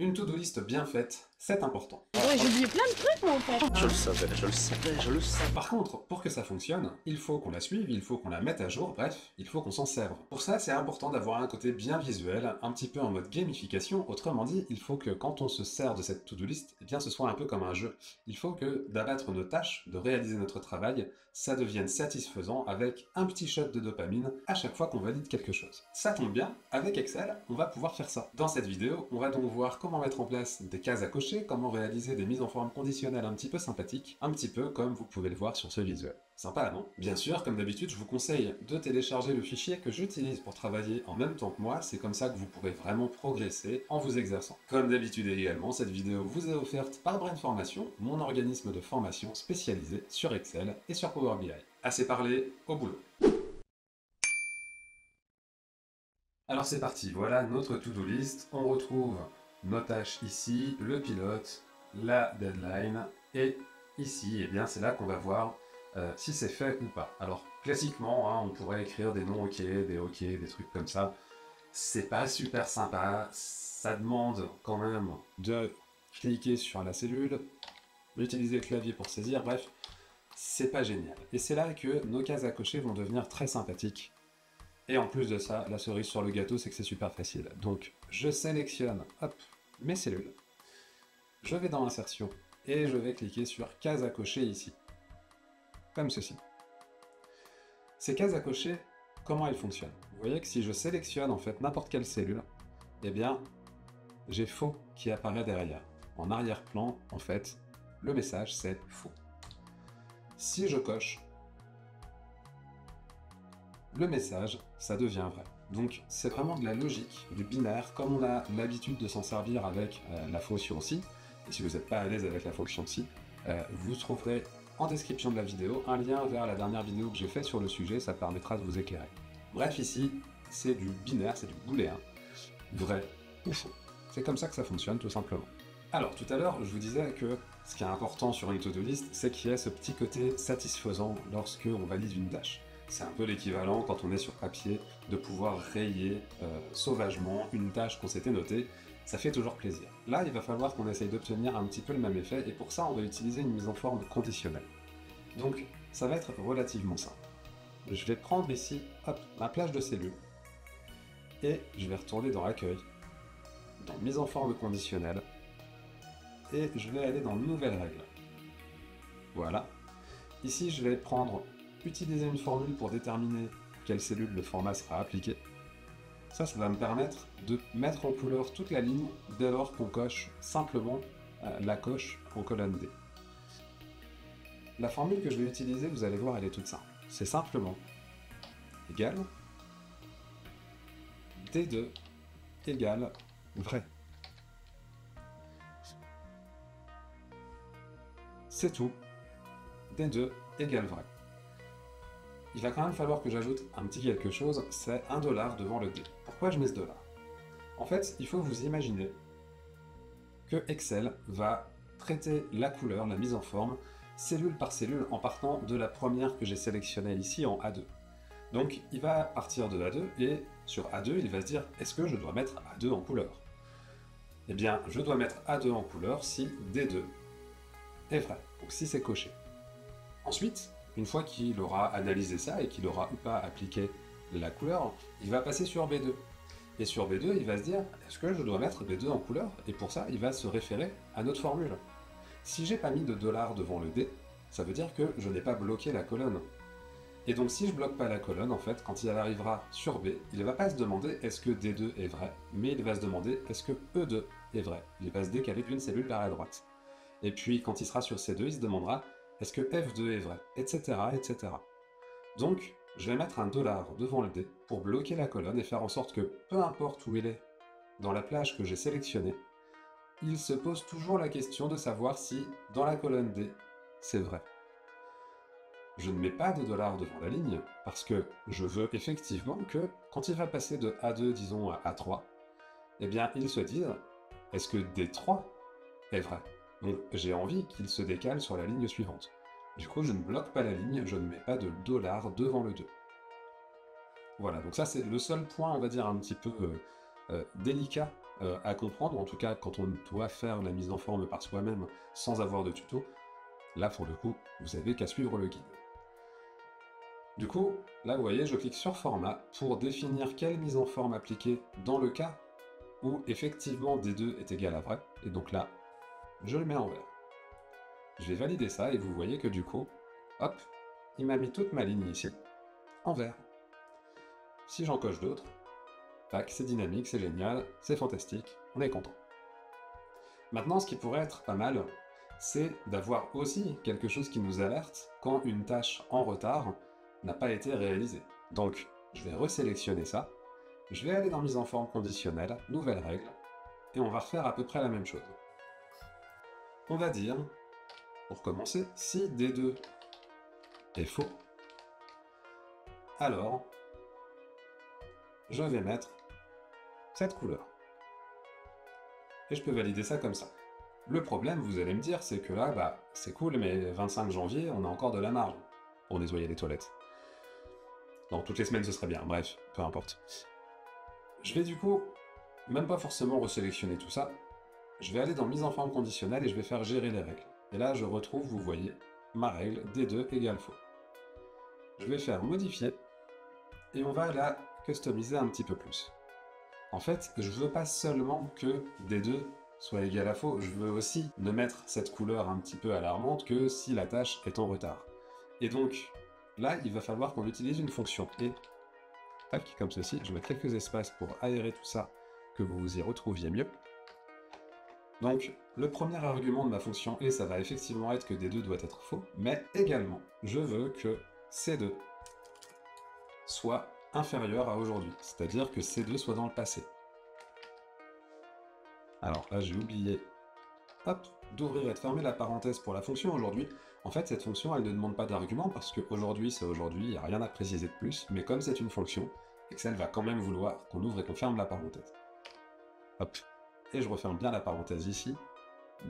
Une to-do list bien faite, c'est important. Ouais, j'ai oublié plein de trucs, moi, en fait. Je le savais, je le savais, je le savais. Par contre, pour que ça fonctionne, il faut qu'on la suive, il faut qu'on la mette à jour, bref, il faut qu'on s'en serve. Pour ça, c'est important d'avoir un côté bien visuel, un petit peu en mode gamification, autrement dit, il faut que quand on se sert de cette to-do list, eh bien ce soit un peu comme un jeu. Il faut que d'abattre nos tâches, de réaliser notre travail, ça devienne satisfaisant avec un petit shot de dopamine à chaque fois qu'on valide quelque chose. Ça tombe bien, avec Excel, on va pouvoir faire ça. Dans cette vidéo, on va donc voir comment mettre en place des cases à cocher, comment réaliser des mises en forme conditionnelles un petit peu sympathiques, un petit peu comme vous pouvez le voir sur ce visuel. Sympa, non? Bien sûr, comme d'habitude, je vous conseille de télécharger le fichier que j'utilise pour travailler en même temps que moi, c'est comme ça que vous pourrez vraiment progresser en vous exerçant. Comme d'habitude également, cette vidéo vous est offerte par Brain Formation, mon organisme de formation spécialisé sur Excel et sur Power BI. Assez parlé, au boulot. Alors c'est parti, voilà notre to-do list, on retrouve nos tâches ici, le pilote, la deadline, et ici, eh bien c'est là qu'on va voir si c'est fait ou pas. Alors classiquement, hein, on pourrait écrire des non ok, des trucs comme ça. C'est pas super sympa, ça demande quand même de cliquer sur la cellule, d'utiliser le clavier pour saisir, bref, c'est pas génial. Et c'est là que nos cases à cocher vont devenir très sympathiques. Et en plus de ça, la cerise sur le gâteau, c'est que c'est super facile. Donc, je sélectionne, hop, mes cellules. Je vais dans Insertion et je vais cliquer sur Cases à cocher ici. Comme ceci. Ces cases à cocher, comment elles fonctionnent? Vous voyez que si je sélectionne en fait n'importe quelle cellule, eh bien, j'ai faux qui apparaît derrière. En arrière-plan, en fait, le message c'est faux. Si je coche, le message, ça devient vrai. Donc c'est vraiment de la logique, du binaire, comme on a l'habitude de s'en servir avec la fonction si. Et si vous n'êtes pas à l'aise avec la fonction si, vous trouverez en description de la vidéo un lien vers la dernière vidéo que j'ai faite sur le sujet, ça permettra de vous éclairer. Bref, ici, c'est du binaire, c'est du booléen, vrai ou faux. C'est comme ça que ça fonctionne, tout simplement. Alors, tout à l'heure, je vous disais que ce qui est important sur une to-do list, c'est qu'il y ait ce petit côté satisfaisant lorsque on valide une tâche. C'est un peu l'équivalent, quand on est sur papier, de pouvoir rayer sauvagement une tâche qu'on s'était notée. Ça fait toujours plaisir. Là, il va falloir qu'on essaye d'obtenir un petit peu le même effet, et pour ça, on va utiliser une mise en forme conditionnelle. Donc, ça va être relativement simple. Je vais prendre ici, hop, ma plage de cellules, et je vais retourner dans Accueil, dans Mise en forme conditionnelle, et je vais aller dans Nouvelles règles. Voilà. Ici, je vais prendre utiliser une formule pour déterminer quelle cellule le format sera appliqué. Ça va me permettre de mettre en couleur toute la ligne dès lors qu'on coche simplement la coche en colonne D. La formule que je vais utiliser, vous allez voir, elle est toute simple. C'est simplement égal D2 égale vrai. C'est tout. D2 égale vrai. Il va quand même falloir que j'ajoute un petit quelque chose, c'est $1 devant le D. Pourquoi je mets ce dollar? En fait, il faut vous imaginer que Excel va traiter la couleur, la mise en forme, cellule par cellule, en partant de la première que j'ai sélectionnée ici en A2. Donc, il va partir de A2, et sur A2, il va se dire, est-ce que je dois mettre A2 en couleur? Eh bien, je dois mettre A2 en couleur si D2 est vrai, donc si c'est coché. Ensuite, une fois qu'il aura analysé ça et qu'il aura ou pas appliqué la couleur, il va passer sur B2. Et sur B2, il va se dire, est-ce que je dois mettre B2 en couleur? Et pour ça, il va se référer à notre formule. Si j'ai pas mis de $ devant le D, ça veut dire que je n'ai pas bloqué la colonne. Et donc si je bloque pas la colonne, en fait, quand il arrivera sur B, il ne va pas se demander est-ce que D2 est vrai, mais il va se demander est-ce que E2 est vrai. Il va se décaler d'une cellule vers la droite. Et puis quand il sera sur C2, il se demandera est-ce que F2 est vrai, etc., etc. Donc, je vais mettre $1 devant le D pour bloquer la colonne et faire en sorte que, peu importe où il est dans la plage que j'ai sélectionnée, il se pose toujours la question de savoir si, dans la colonne D, c'est vrai. Je ne mets pas de $ devant la ligne, parce que je veux effectivement que, quand il va passer de A2, disons, à A3, eh bien, il se dise, est-ce que D3 est vrai? Donc, j'ai envie qu'il se décale sur la ligne suivante. Du coup, je ne bloque pas la ligne, je ne mets pas de $ devant le 2. Voilà, donc ça c'est le seul point, on va dire, un petit peu délicat à comprendre, en tout cas quand on doit faire la mise en forme par soi-même sans avoir de tuto, là pour le coup, vous avez qu'à suivre le guide. Du coup, là vous voyez, je clique sur format pour définir quelle mise en forme appliquer dans le cas où effectivement D2 est égal à vrai, et donc là, je le mets en vert. Je vais valider ça, et vous voyez que du coup, hop, il m'a mis toute ma ligne ici, en vert. Si j'en coche d'autres, tac, c'est dynamique, c'est génial, c'est fantastique, on est content. Maintenant, ce qui pourrait être pas mal, c'est d'avoir aussi quelque chose qui nous alerte quand une tâche en retard n'a pas été réalisée. Donc, je vais resélectionner ça, je vais aller dans mise en forme conditionnelle, nouvelle règle, et on va refaire à peu près la même chose. On va dire, pour commencer, si D2 est faux, alors je vais mettre cette couleur. Et je peux valider ça comme ça. Le problème, vous allez me dire, c'est que là, bah, c'est cool, mais 25 janvier, on a encore de la marge pour nettoyer les toilettes. Non, toutes les semaines, ce serait bien. Bref, peu importe. Je vais du coup, même pas forcément resélectionner tout ça. Je vais aller dans mise en forme conditionnelle et je vais faire gérer les règles. Et là, je retrouve, vous voyez, ma règle D2 égale faux. Je vais faire modifier et on va la customiser un petit peu plus. En fait, je veux pas seulement que D2 soit égal à faux, je veux aussi ne mettre cette couleur un petit peu alarmante que si la tâche est en retard. Et donc, là, il va falloir qu'on utilise une fonction et, tac, comme ceci, je vais mettre quelques espaces pour aérer tout ça, que vous y retrouviez mieux. Donc, le premier argument de ma fonction et, ça va effectivement être que D2 doit être faux, mais également, je veux que C2 soit inférieur à aujourd'hui, c'est-à-dire que C2 soit dans le passé. Alors là, j'ai oublié, hop, d'ouvrir et de fermer la parenthèse pour la fonction aujourd'hui. En fait, cette fonction, elle ne demande pas d'argument, parce qu'aujourd'hui, c'est aujourd'hui, il n'y a rien à préciser de plus, mais comme c'est une fonction, Excel va quand même vouloir qu'on ouvre et qu'on ferme la parenthèse. Hop, et je referme bien la parenthèse ici,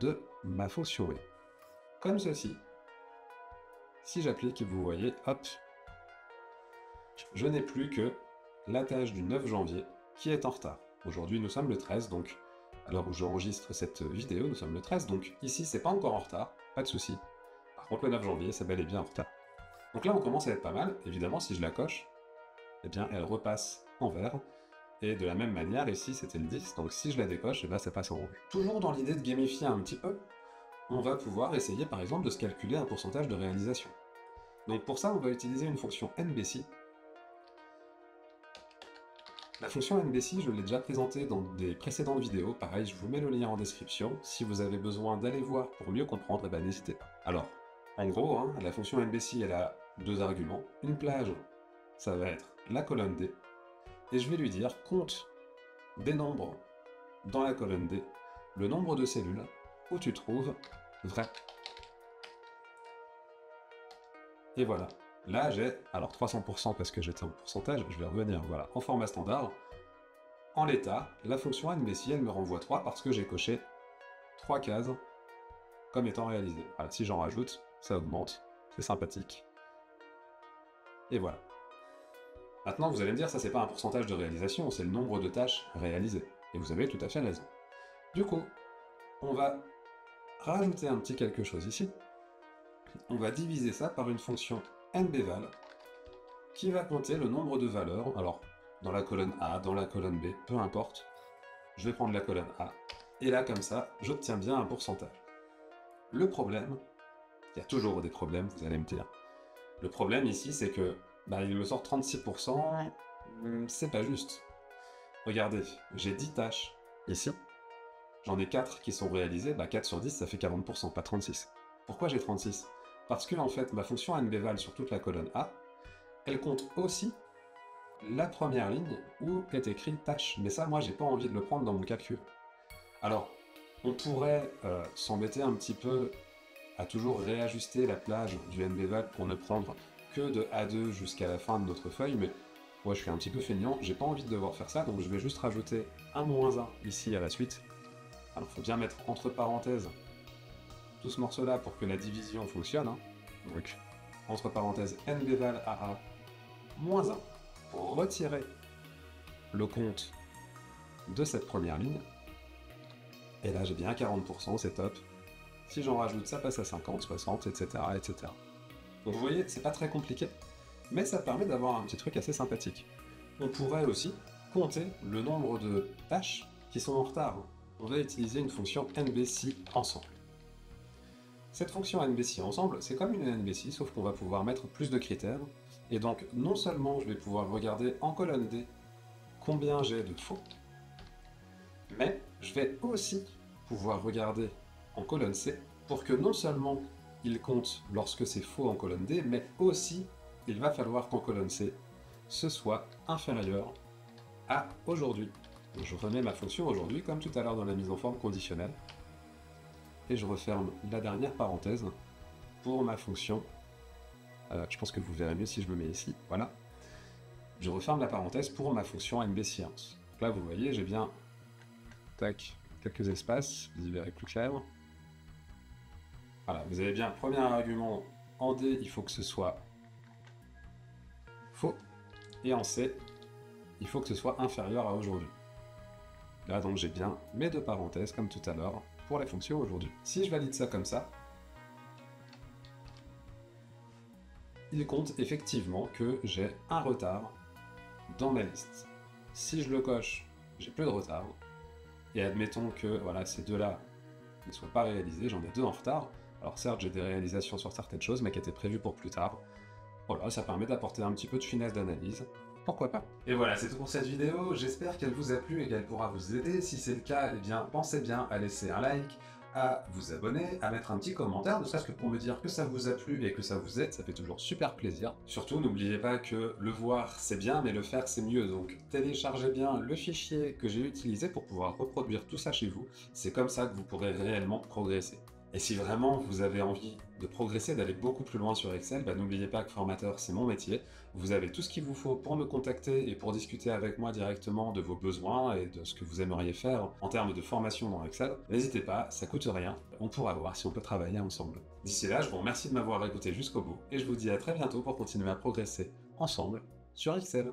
de ma fonction E. Comme ceci. Si j'applique, vous voyez, hop, je n'ai plus que la tâche du 9 janvier qui est en retard. Aujourd'hui, nous sommes le 13, donc à l'heure où j'enregistre cette vidéo, nous sommes le 13, donc ici, c'est pas encore en retard, pas de souci. Par contre, le 9 janvier, c'est bel et bien en retard. Donc là, on commence à être pas mal. Évidemment, si je la coche, eh bien, elle repasse en vert. Et de la même manière, ici, c'était le 10, donc si je la décoche, eh bien, ça passe en rouge. Toujours dans l'idée de gamifier un petit peu, on va pouvoir essayer, par exemple, de se calculer un pourcentage de réalisation. Donc pour ça, on va utiliser une fonction NBC. La fonction NBC, je l'ai déjà présentée dans des précédentes vidéos, pareil, je vous mets le lien en description. Si vous avez besoin d'aller voir pour mieux comprendre, eh ben, n'hésitez pas. Alors, en gros, hein, la fonction NBC, elle a deux arguments. Une plage, ça va être la colonne D, et je vais lui dire compte des nombres dans la colonne D, le nombre de cellules où tu trouves vrai. Et voilà. Là, j'ai, alors 300% parce que j'étais en pourcentage, je vais revenir, voilà, en format standard. En l'état, la fonction NBC, elle me renvoie 3 parce que j'ai coché 3 cases comme étant réalisées. Voilà, si j'en rajoute, ça augmente, c'est sympathique. Et voilà. Maintenant, vous allez me dire, ça c'est pas un pourcentage de réalisation, c'est le nombre de tâches réalisées. Et vous avez tout à fait raison. Du coup, on va rajouter un petit quelque chose ici. On va diviser ça par une fonction nbval qui va compter le nombre de valeurs, alors dans la colonne A, dans la colonne B, peu importe. Je vais prendre la colonne A, et là comme ça, j'obtiens bien un pourcentage. Le problème, il y a toujours des problèmes, vous allez me dire. Le problème ici, c'est que il me sort 36%, c'est pas juste. Regardez, j'ai 10 tâches ici, j'en ai 4 qui sont réalisées, 4 sur 10 ça fait 40%, pas 36. Pourquoi j'ai 36? Parce que en fait, ma fonction nbval sur toute la colonne A, elle compte aussi la première ligne où est écrit tâche. Mais ça, moi, j'ai pas envie de le prendre dans mon calcul. Alors, on pourrait s'embêter un petit peu à toujours réajuster la plage du nbval pour ne prendre que de A2 jusqu'à la fin de notre feuille, mais moi, je suis un petit peu feignant, j'ai pas envie de devoir faire ça, donc je vais juste rajouter un -1 ici à la suite. Alors, faut bien mettre entre parenthèses tout ce morceau-là pour que la division fonctionne, hein. Donc, entre parenthèses, nbval AA -1 pour retirer le compte de cette première ligne, Et là, j'ai bien 40%, c'est top. Si j'en rajoute, ça passe à 50, 60, etc., etc. Donc vous voyez, c'est pas très compliqué, mais ça permet d'avoir un petit truc assez sympathique. On pourrait aussi compter le nombre de tâches qui sont en retard. On va utiliser une fonction NBC ensemble. Cette fonction NBC ensemble, c'est comme une NBC, sauf qu'on va pouvoir mettre plus de critères. Et donc, non seulement je vais pouvoir regarder en colonne D combien j'ai de faux, mais je vais aussi pouvoir regarder en colonne C pour que non seulement il compte lorsque c'est faux en colonne D, mais aussi il va falloir qu'en colonne C, ce soit inférieur à aujourd'hui. Donc je remets ma fonction aujourd'hui comme tout à l'heure dans la mise en forme conditionnelle et je referme la dernière parenthèse pour ma fonction. Je pense que vous verrez mieux si je me mets ici, voilà. Je referme la parenthèse pour ma fonction NBScience. Donc là vous voyez, j'ai bien tac, quelques espaces, vous y verrez plus clair. Voilà, vous avez bien, premier argument, en D, il faut que ce soit faux, et en C, il faut que ce soit inférieur à aujourd'hui. Là, donc, j'ai bien mes deux parenthèses, comme tout à l'heure, pour la fonction aujourd'hui. Si je valide ça comme ça, il compte effectivement que j'ai un retard dans ma liste. Si je le coche, j'ai plus de retard, et admettons que voilà, ces deux-là ne soient pas réalisés, j'en ai deux en retard. Alors certes, j'ai des réalisations sur certaines choses, mais qui étaient prévues pour plus tard. Voilà, ça permet d'apporter un petit peu de finesse d'analyse. Pourquoi pas? Et voilà, c'est tout pour cette vidéo. J'espère qu'elle vous a plu et qu'elle pourra vous aider. Si c'est le cas, eh bien, pensez bien à laisser un like, à vous abonner, à mettre un petit commentaire, ne serait-ce que pour me dire que ça vous a plu et que ça vous aide, ça fait toujours super plaisir. Surtout, n'oubliez pas que le voir, c'est bien, mais le faire, c'est mieux. Donc, téléchargez bien le fichier que j'ai utilisé pour pouvoir reproduire tout ça chez vous. C'est comme ça que vous pourrez réellement progresser. Et si vraiment vous avez envie de progresser, d'aller beaucoup plus loin sur Excel, n'oubliez pas que formateur, c'est mon métier. Vous avez tout ce qu'il vous faut pour me contacter et pour discuter avec moi directement de vos besoins et de ce que vous aimeriez faire en termes de formation dans Excel. N'hésitez pas, ça coûte rien. On pourra voir si on peut travailler ensemble. D'ici là, je vous remercie de m'avoir écouté jusqu'au bout et je vous dis à très bientôt pour continuer à progresser ensemble sur Excel.